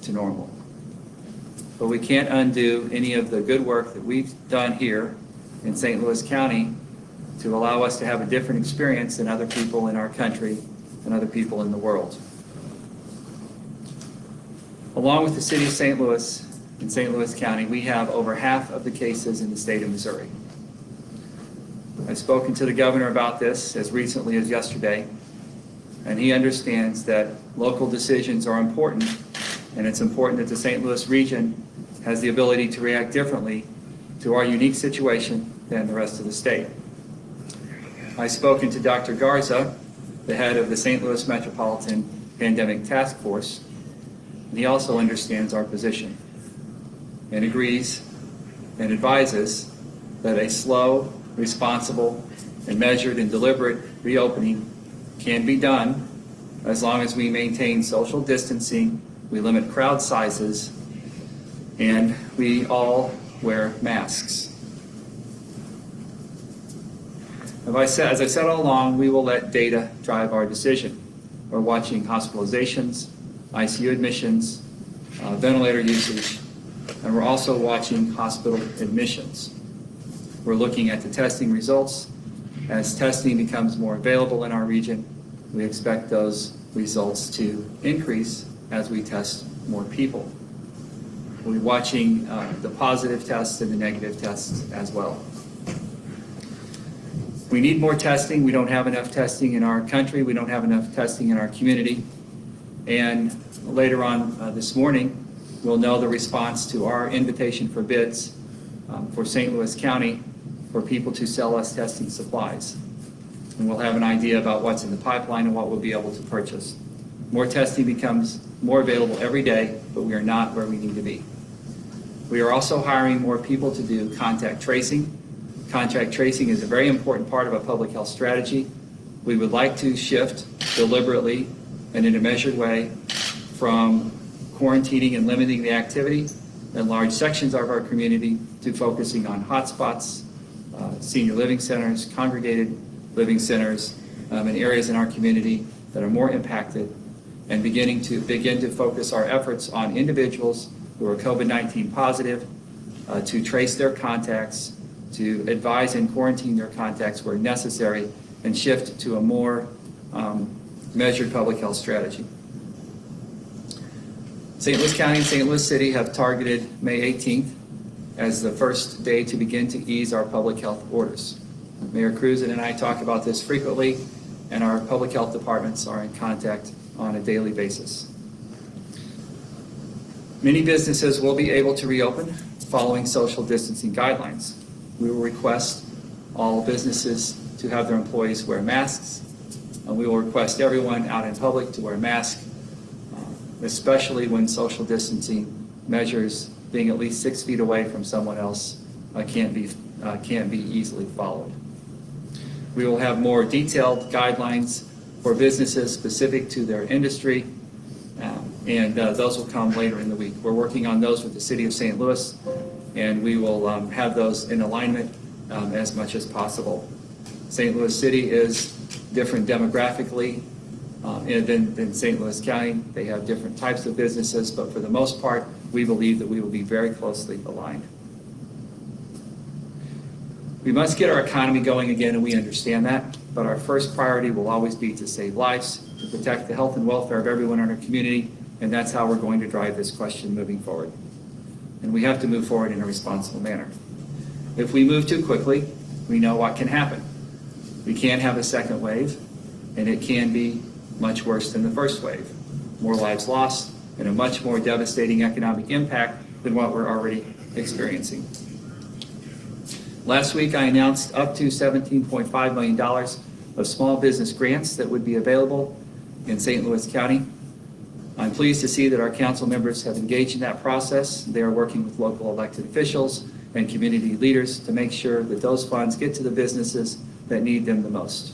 to normal. But we can't undo any of the good work that we've done here in St. Louis County to allow us to have a different experience than other people in our country and other people in the world. Along with the city of St. Louis and St. Louis County, we have over half of the cases in the state of Missouri. I've spoken to the governor about this as recently as yesterday, and he understands that local decisions are important, and it's important that the St. Louis region has the ability to react differently to our unique situation than the rest of the state. I've spoken to Dr. Garza, the head of the St. Louis Metropolitan Pandemic Task Force, and he also understands our position and agrees and advises that a slow, responsible, and measured and deliberate reopening can be done as long as we maintain social distancing, we limit crowd sizes, and we all wear masks. As I said all along, we will let data drive our decision. We're watching hospitalizations, ICU admissions, ventilator usage, and we're also watching hospital admissions. We're looking at the testing results. As testing becomes more available in our region, we expect those results to increase as we test more people. We'll be watching the positive tests and the negative tests as well. We need more testing. We don't have enough testing in our country. We don't have enough testing in our community. And later on this morning, we'll know the response to our invitation for bids for St. Louis County for people to sell us testing supplies. And we'll have an idea about what's in the pipeline and what we'll be able to purchase. More testing becomes more available every day, but we are not where we need to be. We are also hiring more people to do contact tracing. Contact tracing is a very important part of a public health strategy. We would like to shift deliberately and in a measured way from quarantining and limiting the activity in large sections of our community to focusing on hotspots, senior living centers, congregated living centers, and areas in our community that are more impacted, and begin to focus our efforts on individuals who are COVID-19 positive, to trace their contacts, to advise and quarantine their contacts where necessary, and shift to a more measured public health strategy. St. Louis County and St. Louis City have targeted May 18th as the first day to begin to ease our public health orders. Mayor Kruzan and I talk about this frequently, and our public health departments are in contact on a daily basis. Many businesses will be able to reopen following social distancing guidelines. We will request all businesses to have their employees wear masks, and we will request everyone out in public to wear a mask, especially when social distancing measures being at least 6 feet away from someone else can't be easily followed. We will have more detailed guidelines for businesses specific to their industry, and those will come later in the week. We're working on those with the City of St. Louis, and we will have those in alignment as much as possible. St. Louis City is different demographically than St. Louis County. They have different types of businesses, but for the most part, we believe that we will be very closely aligned. We must get our economy going again, and we understand that, but our first priority will always be to save lives, to protect the health and welfare of everyone in our community, and that's how we're going to drive this question moving forward. And we have to move forward in a responsible manner. If we move too quickly, we know what can happen. We can have a second wave, and it can be much worse than the first wave. More lives lost, and a much more devastating economic impact than what we're already experiencing. Last week, I announced up to $17.5 million of small business grants that would be available in St. Louis County. I'm pleased to see that our council members have engaged in that process. They are working with local elected officials and community leaders to make sure that those funds get to the businesses that need them the most.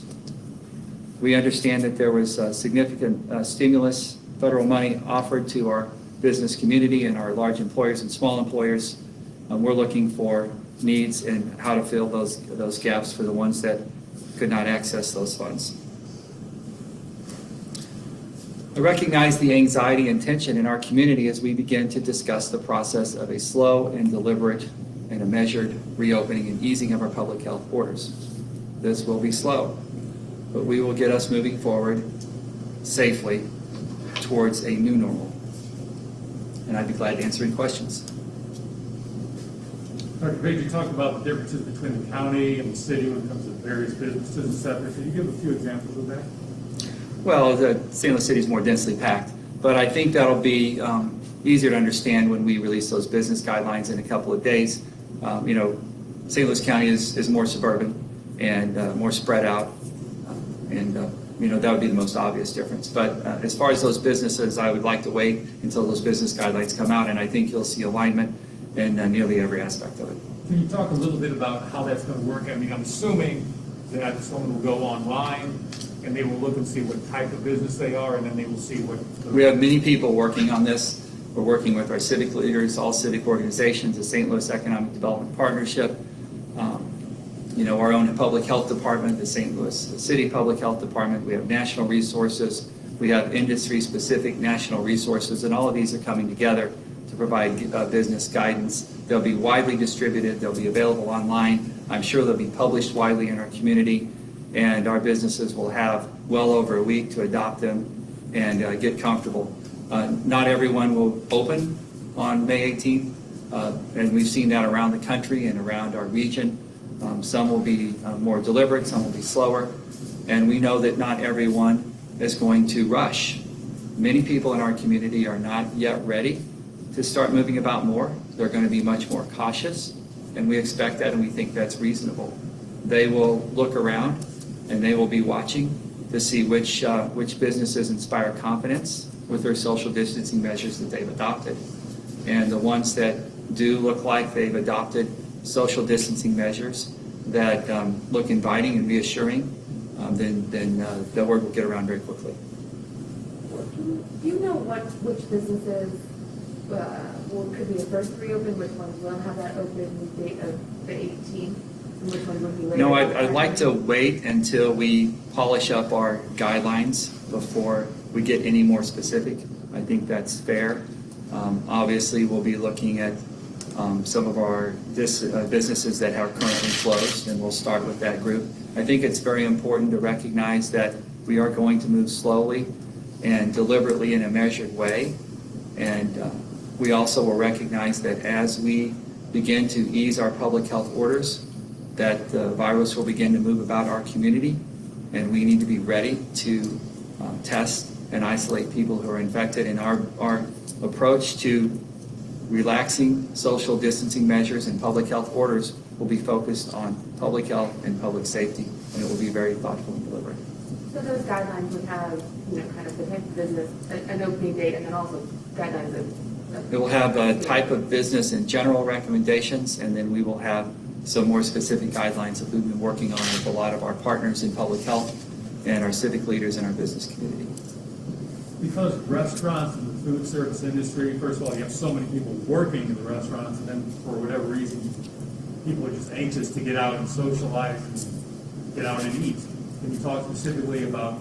We understand that there was significant stimulus, federal money offered to our business community and our large employers and small employers. We're looking for needs and how to fill those gaps for the ones that could not access those funds. I recognize the anxiety and tension in our community as we begin to discuss the process of a slow and deliberate and a measured reopening and easing of our public health orders. This will be slow, but we will get us moving forward safely towards a new normal. And I'd be glad to answer any questions. Dr. Page, you talked about the differences between the county and the city when it comes to various businesses, etc. Can you give a few examples of that? Well, the St. Louis City is more densely packed, but I think that'll be easier to understand when we release those business guidelines in a couple of days. St. Louis County is more suburban and more spread out, and that would be the most obvious difference. But as far as those businesses, I would like to wait until those business guidelines come out, and I think you'll see alignment in nearly every aspect of it. Can you talk a little bit about how that's going to work? I mean, I'm assuming that someone will go online and they will look and see what type of business they are, and then they will see what... We have many people working on this. We're working with our civic leaders, all civic organizations, the St. Louis Economic Development Partnership, our own public health department, the St. Louis City Public Health Department. We have national resources. We have industry-specific national resources, and all of these are coming together to provide business guidance. They'll be widely distributed. They'll be available online. I'm sure they'll be published widely in our community, and our businesses will have well over a week to adopt them and get comfortable. Not everyone will open on May 18th, and we've seen that around the country and around our region. Some will be more deliberate, some will be slower, and we know that not everyone is going to rush. Many people in our community are not yet ready to start moving about more. They're going to be much more cautious, and we expect that, and we think that's reasonable. They will look around, and they will be watching to see which businesses inspire confidence with their social distancing measures that they've adopted. And the ones that do look like they've adopted social distancing measures that look inviting and reassuring, then the word will get around very quickly. Do you know which businesses could be the first to reopen, which ones will have that open date of the 18th, and which ones will be later? No, I'd like to wait until we polish up our guidelines before we get any more specific. I think that's fair. Obviously, we'll be looking at some of our businesses that are currently closed, and we'll start with that group. I think it's very important to recognize that we are going to move slowly and deliberately in a measured way, and we also will recognize that as we begin to ease our public health orders, that the virus will begin to move about our community, and we need to be ready to test and isolate people who are infected. And our approach to relaxing social distancing measures and public health orders will be focused on public health and public safety, and it will be very thoughtful and deliberate. So those guidelines would have, kind of the type of business, an opening date, and then also guidelines of... It will have a type of business and general recommendations, and then we will have some more specific guidelines that we've been working on with a lot of our partners in public health and our civic leaders in our business community. Because restaurants and the food service industry, first of all, you have so many people working in the restaurants, and then for whatever reason, people are just anxious to get out and socialize and get out and eat. Can you talk specifically about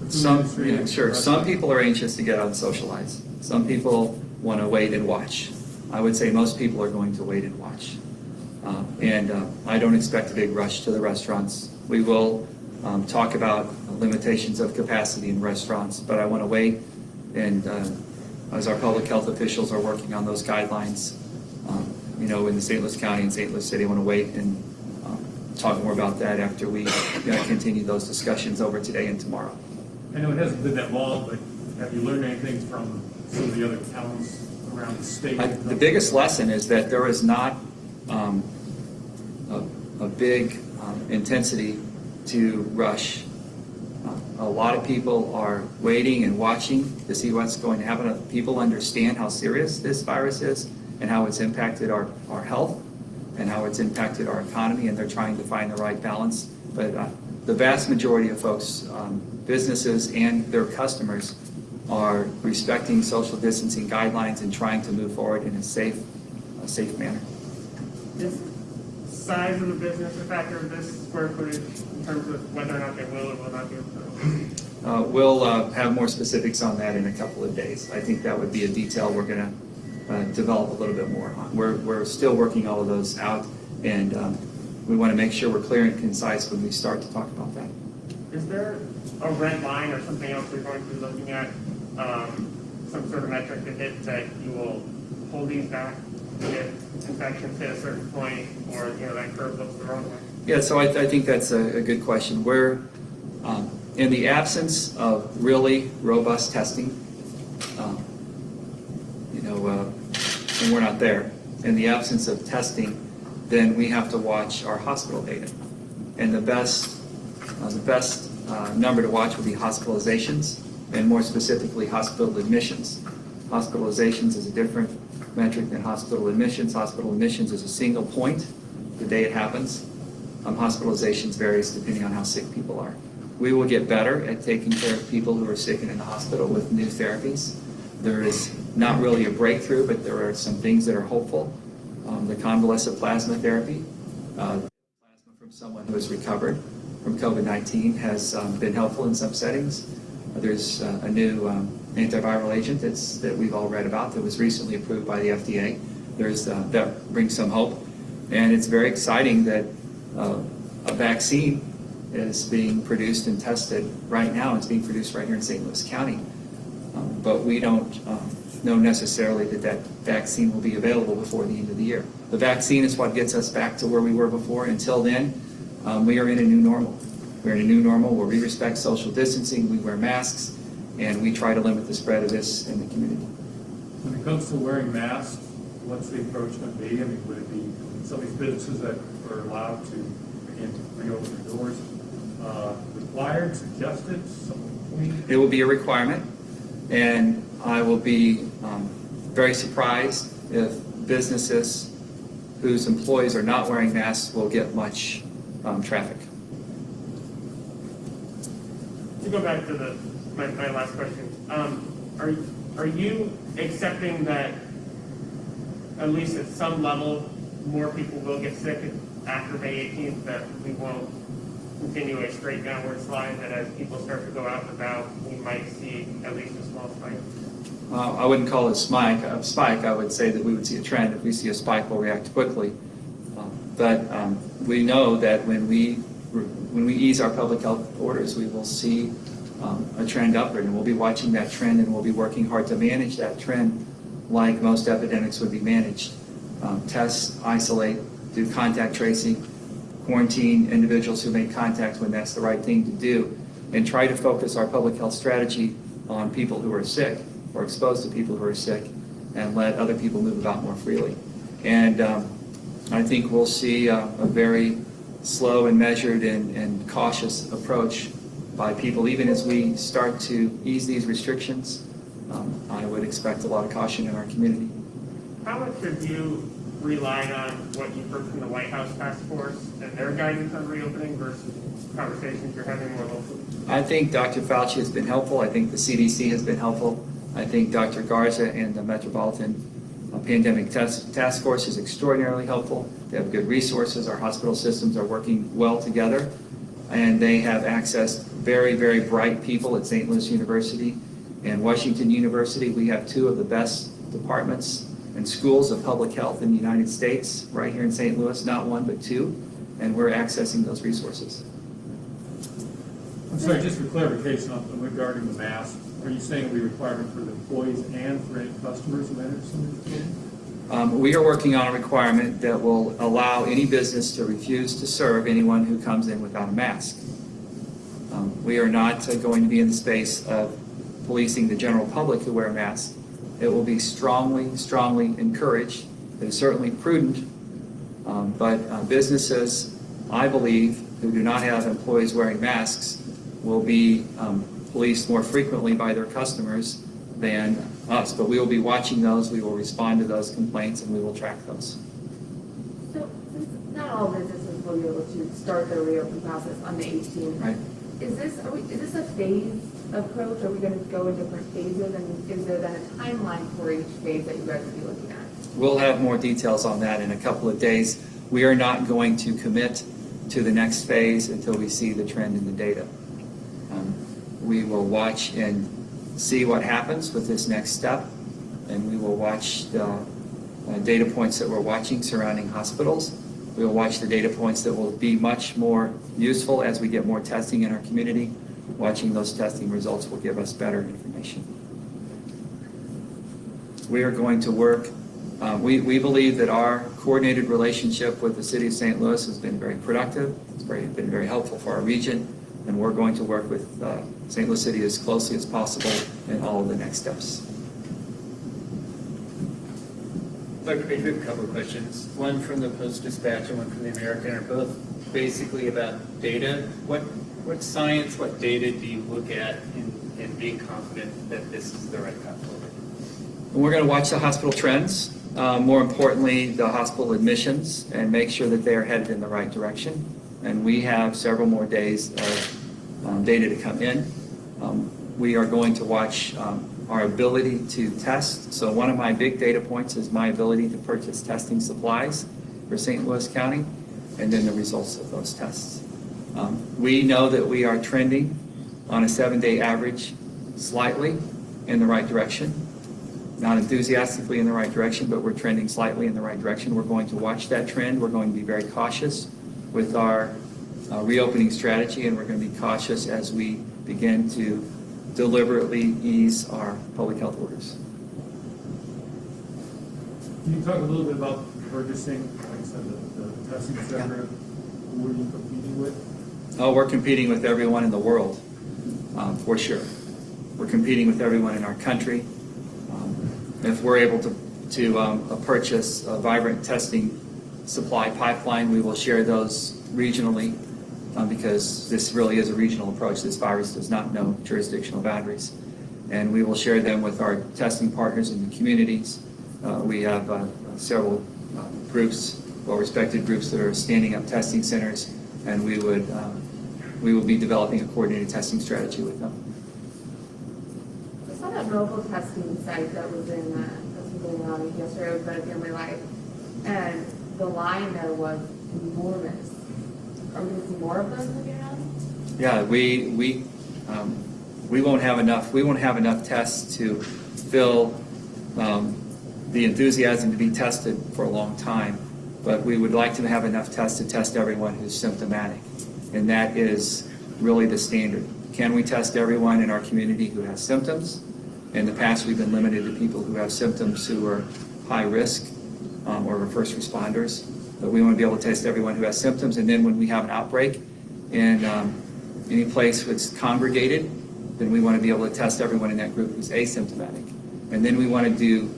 the food industry? Yeah, sure. Some people are anxious to get out and socialize. Some people want to wait and watch. I would say most people are going to wait and watch. I don't expect a big rush to the restaurants. We will talk about limitations of capacity in restaurants, but I want to wait, and as our public health officials are working on those guidelines, in the St. Louis County and St. Louis City, I want to wait and talk more about that after we continue those discussions over today and tomorrow. I know it hasn't been that long, but have you learned anything from some of the other counties around the state? The biggest lesson is that there is not a big intensity to rush. A lot of people are waiting and watching to see what's going to happen. People understand how serious this virus is and how it's impacted our health and how it's impacted our economy, and they're trying to find the right balance. But the vast majority of folks, businesses and their customers, are respecting social distancing guidelines and trying to move forward in a safe manner. Is size of the business a factor of this square footage in terms of whether or not they will or will not be able to? We'll have more specifics on that in a couple of days. I think that would be a detail we're going to develop a little bit more on. We're still working all of those out, and we want to make sure we're clear and concise when we start to talk about that. Is there a red line or something else you're going to be looking at, some sort of metric to hit that you will hold these back if infections hit a certain point, or that curve looks the wrong way? Yeah, so I think that's a good question. We're in the absence of really robust testing, and we're not there. In the absence of testing, then we have to watch our hospital data. And the best number to watch would be hospitalizations, and more specifically, hospital admissions. Hospitalizations is a different metric than hospital admissions. Hospital admissions is a single point, the day it happens. Hospitalizations varies depending on how sick people are. We will get better at taking care of people who are sick and in the hospital with new therapies. There is not really a breakthrough, but there are some things that are hopeful. The convalescent plasma therapy, plasma from someone who has recovered from COVID-19, has been helpful in some settings. There's a new antiviral agent that we've all read about that was recently approved by the FDA. That brings some hope. And it's very exciting that a vaccine is being produced and tested right now. It's being produced right here in St. Louis County. But we don't know necessarily that vaccine will be available before the end of the year. The vaccine is what gets us back to where we were before. Until then, we are in a new normal. We're in a new normal where we respect social distancing, we wear masks, and we try to limit the spread of this in the community. When it comes to wearing masks, what's the approach going to be? I mean, would it be some of these businesses that are allowed to, again, reopen their doors, required, suggested, something between? It will be a requirement, and I will be very surprised if businesses whose employees are not wearing masks will get much traffic. To go back to my last question, are you accepting that at least at some level more people will get sick after May 18th, that we won't continue a straight downward slide, that as people start to go out and about, we might see at least a small spike? I wouldn't call it a spike. I would say that we would see a trend. If we see a spike, we'll react quickly. But we know that when we ease our public health orders, we will see a trend upward, and we'll be watching that trend, and we'll be working hard to manage that trend like most epidemics would be managed. Test, isolate, do contact tracing, quarantine individuals who make contact when that's the right thing to do, and try to focus our public health strategy on people who are sick or exposed to people who are sick, and let other people move about more freely. And I think we'll see a very slow and measured and cautious approach by people. Even as we start to ease these restrictions, I would expect a lot of caution in our community. How much have you relied on what you've heard from the White House task force and their guidance on reopening versus conversations you're having more locally? I think Dr. Fauci has been helpful. I think the CDC has been helpful. I think Dr. Garza and the Metropolitan Pandemic Task Force is extraordinarily helpful. They have good resources. Our hospital systems are working well together, and they have accessed very, very bright people at St. Louis University and Washington University. We have two of the best departments and schools of public health in the United States right here in St. Louis, not one but two, and we're accessing those resources. I'm sorry, just for clarification regarding the mask, are you saying it'll be requirement for the employees and for any customers who enter some of these buildings? We are working on a requirement that will allow any business to refuse to serve anyone who comes in without a mask. We are not going to be in the space of policing the general public who wear masks. It will be strongly, strongly encouraged. It is certainly prudent, but businesses, I believe, who do not have employees wearing masks will be policed more frequently by their customers than us. But we will be watching those, we will respond to those complaints, and we will track those. So, since not all businesses will be able to start their reopening process on the 18th, Right. Is this a phased approach? Are we going to go in different phases? And is there then a timeline for each phase that you guys will be looking at? We'll have more details on that in a couple of days. We are not going to commit to the next phase until we see the trend in the data. we will watch and see what happens with this next step, and we will watch the data points that we're watching surrounding hospitals. We will watch the data points that will be much more useful as we get more testing in our community. Watching those testing results will give us better information. We are going to work, we believe that our coordinated relationship with the City of St. Louis has been very productive. It's been very helpful for our region, and we're going to work with St. Louis City as closely as possible in all of the next steps. Dr. Page, we have a couple of questions. One from the Post-Dispatch and one from the American are both basically about data. What science, what data do you look at in being confident that this is the right path forward? We're going to watch the hospital trends, more importantly, the hospital admissions, and make sure that they are headed in the right direction. And we have several more days of data to come in. We are going to watch our ability to test. So one of my big data points is my ability to purchase testing supplies for St. Louis County, and then the results of those tests. We know that we are trending on a 7-day average slightly in the right direction. Not enthusiastically in the right direction, but we're trending slightly in the right direction. We're going to watch that trend. We're going to be very cautious with our reopening strategy, and we're going to be cautious as we begin to deliberately ease our public health orders. Can you talk a little bit about purchasing, like I said, the testing center? Who are you competing with? Oh, we're competing with everyone in the world, for sure. We're competing with everyone in our country. If we're able to purchase a vibrant testing supply pipeline, we will share those regionally because this really is a regional approach. This virus does not know jurisdictional boundaries. And we will share them with our testing partners in the communities. We have several groups, well-respected groups that are standing up testing centers, and we will be developing a coordinated testing strategy with them. I saw that mobile testing site that was in Pennsylvania yesterday with Better Family Life, and the line there was enormous. Are we going to see more of those moving around? Yeah, we won't have enough. We won't have enough tests to fill the enthusiasm to be tested for a long time. But we would like to have enough tests to test everyone who's symptomatic, and that is really the standard. Can we test everyone in our community who has symptoms? In the past, we've been limited to people who have symptoms who are high risk or first responders. But we want to be able to test everyone who has symptoms. And then when we have an outbreak in any place that's congregated, then we want to be able to test everyone in that group who's asymptomatic. And then we want to do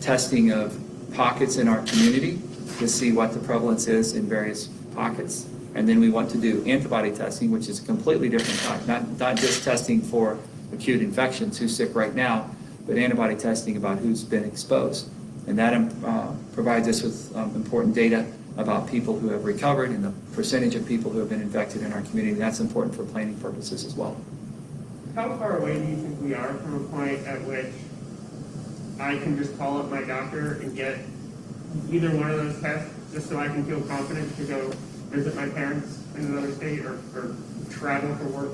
testing of pockets in our community to see what the prevalence is in various pockets. And then we want to do antibody testing, which is a completely different type, not just testing for acute infections, who's sick right now, but antibody testing about who's been exposed. And that provides us with important data about people who have recovered and the percentage of people who have been infected in our community. That's important for planning purposes as well. How far away do you think we are from a point at which I can just call up my doctor and get either one of those tests just so I can feel confident to go visit my parents in another state or travel for work?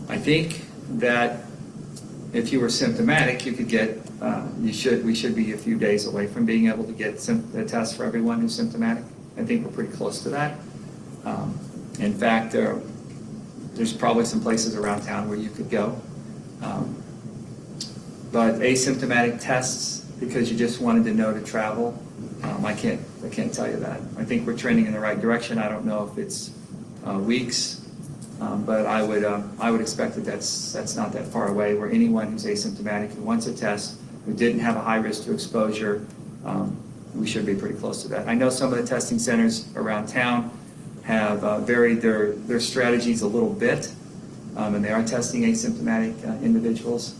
I think that if you were symptomatic, you could get, we should be a few days away from being able to get the test for everyone who's symptomatic. I think we're pretty close to that. In fact, there's probably some places around town where you could go. But asymptomatic tests, because you just wanted to know to travel, I can't tell you that. I think we're trending in the right direction. I don't know if it's weeks, but I would expect that that's not that far away. Where anyone who's asymptomatic who wants a test, who didn't have a high risk to exposure, we should be pretty close to that. I know some of the testing centers around town have varied their strategies a little bit, and they are testing asymptomatic individuals.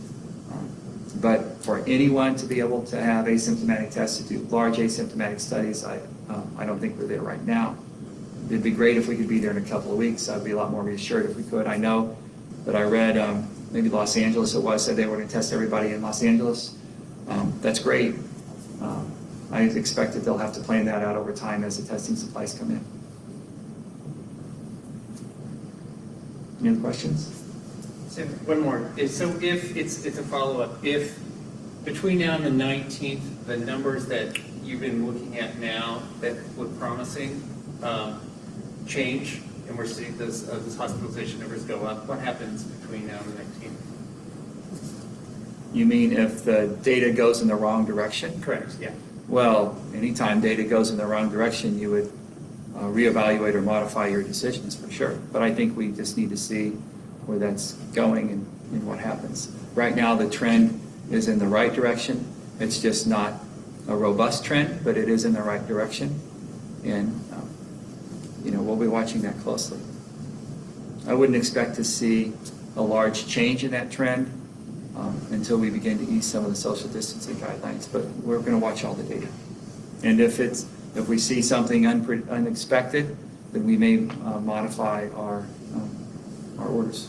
But for anyone to be able to have asymptomatic tests, to do large asymptomatic studies, I don't think we're there right now. It'd be great if we could be there in a couple of weeks. I'd be a lot more reassured if we could. I know that I read, maybe Los Angeles it was, said they were going to test everybody in Los Angeles. That's great. I expect that they'll have to plan that out over time as the testing supplies come in. Any other questions? So one more. So if it's a follow-up, if between now and the 19th, the numbers that you've been looking at now that look promising change, and we're seeing those hospitalization numbers go up, what happens between now and the 19th? You mean if the data goes in the wrong direction? Correct. Yeah. Well, anytime data goes in the wrong direction, you would reevaluate or modify your decisions for sure. But I think we just need to see where that's going and what happens. Right now, the trend is in the right direction. It's just not a robust trend, but it is in the right direction. And, we'll be watching that closely. I wouldn't expect to see a large change in that trend until we begin to ease some of the social distancing guidelines, but we're going to watch all the data. And if we see something unexpected, then we may modify our orders.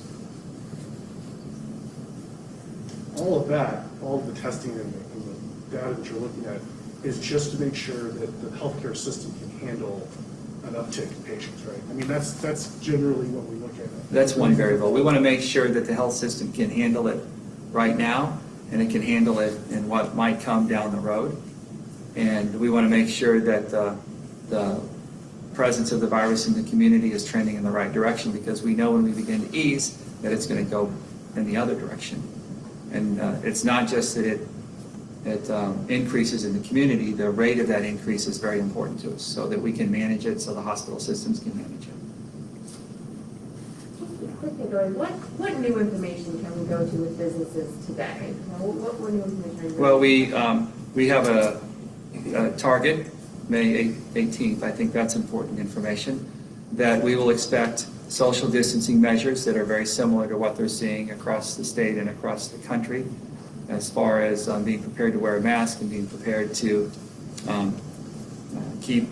All of that, all of the testing and the data that you're looking at is just to make sure that the healthcare system can handle an uptick in patients, right? I mean, that's generally what we look at. That's one variable. We want to make sure that the health system can handle it right now, and it can handle it in what might come down the road. And we want to make sure that the presence of the virus in the community is trending in the right direction, because we know when we begin to ease that it's going to go in the other direction. And it's not just that it increases in the community, the rate of that increase is very important to us so that we can manage it, so the hospital systems can manage it. Quickly, Dory, what new information can we go to with businesses today? What new information are you? Well, we have a target, May 18th. I think that's important information, that we will expect social distancing measures that are very similar to what they're seeing across the state and across the country, as far as being prepared to wear a mask and being prepared to keep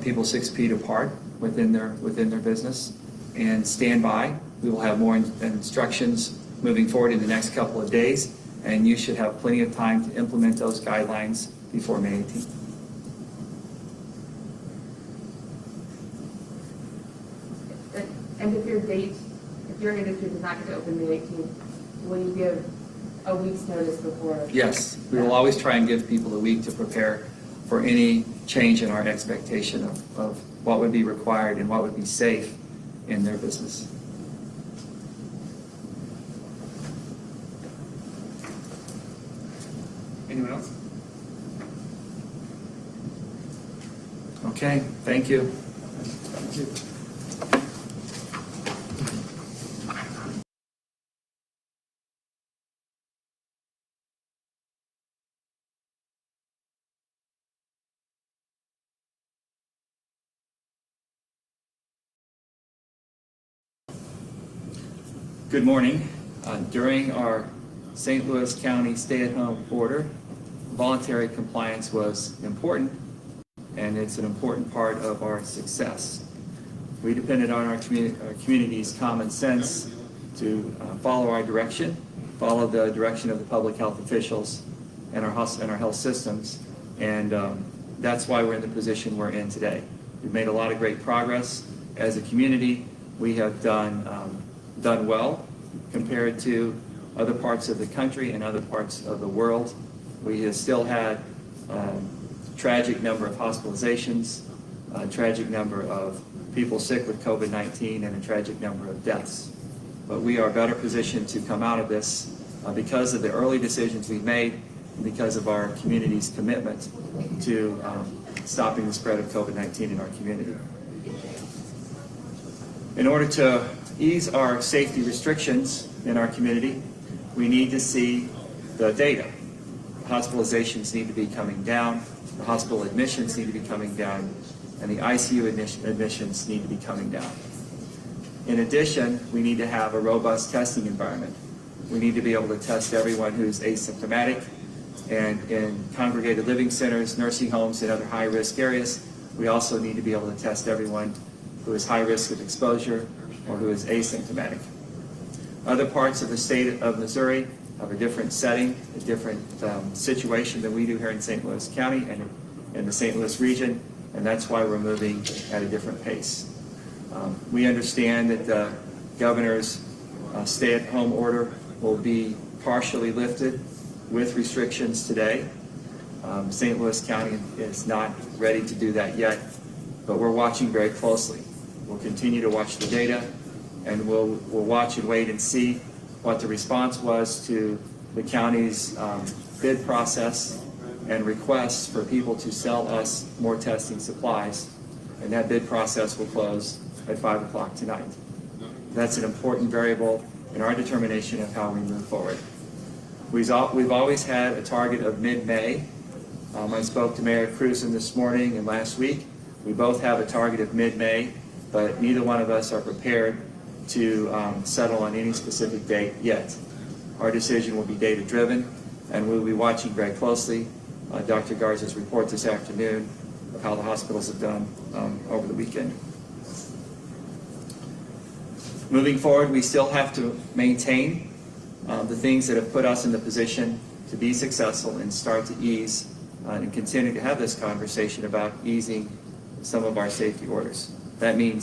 people 6 feet apart within their business, and stand by. We will have more instructions moving forward in the next couple of days, and you should have plenty of time to implement those guidelines before May 18th. And if your industry does not get to open May 18th, will you give a week's notice before? Yes, we will always try and give people a week to prepare for any change in our expectation of what would be required and what would be safe in their business. Anyone else? Okay, thank you. Good morning. During our St. Louis County stay-at-home order, voluntary compliance was important, and it's an important part of our success. We depended on our community's common sense to follow our direction, follow the direction of the public health officials and our health systems, and that's why we're in the position we're in today. We've made a lot of great progress as a community. We have done well compared to other parts of the country and other parts of the world. We have still had a tragic number of hospitalizations, a tragic number of people sick with COVID-19, and a tragic number of deaths. But we are better positioned to come out of this because of the early decisions we've made and because of our community's commitment to stopping the spread of COVID-19 in our community. In order to ease our safety restrictions in our community, we need to see the data. Hospitalizations need to be coming down, the hospital admissions need to be coming down, and the ICU admissions need to be coming down. In addition, we need to have a robust testing environment. We need to be able to test everyone who's asymptomatic, and in congregated living centers, nursing homes, and other high-risk areas, we also need to be able to test everyone who is high risk of exposure or who is asymptomatic. Other parts of the state of Missouri have a different setting, a different situation than we do here in St. Louis County and in the St. Louis region, and that's why we're moving at a different pace. We understand that governor's stay-at-home order will be partially lifted with restrictions today. St. Louis County is not ready to do that yet, but we're watching very closely. We'll continue to watch the data, and we'll watch and wait and see what the response was to the county's bid process and requests for people to sell us more testing supplies. And that bid process will close at 5 o'clock tonight. That's an important variable in our determination of how we move forward. We've always had a target of mid-May. I spoke to Mayor Cruzan this morning and last week. We both have a target of mid-May, but neither one of us are prepared to settle on any specific date yet. Our decision will be data-driven, and we'll be watching very closely Dr. Garza's report this afternoon of how the hospitals have done over the weekend. Moving forward, we still have to maintain the things that have put us in the position to be successful and start to ease and continue to have this conversation about easing some of our safety orders. That means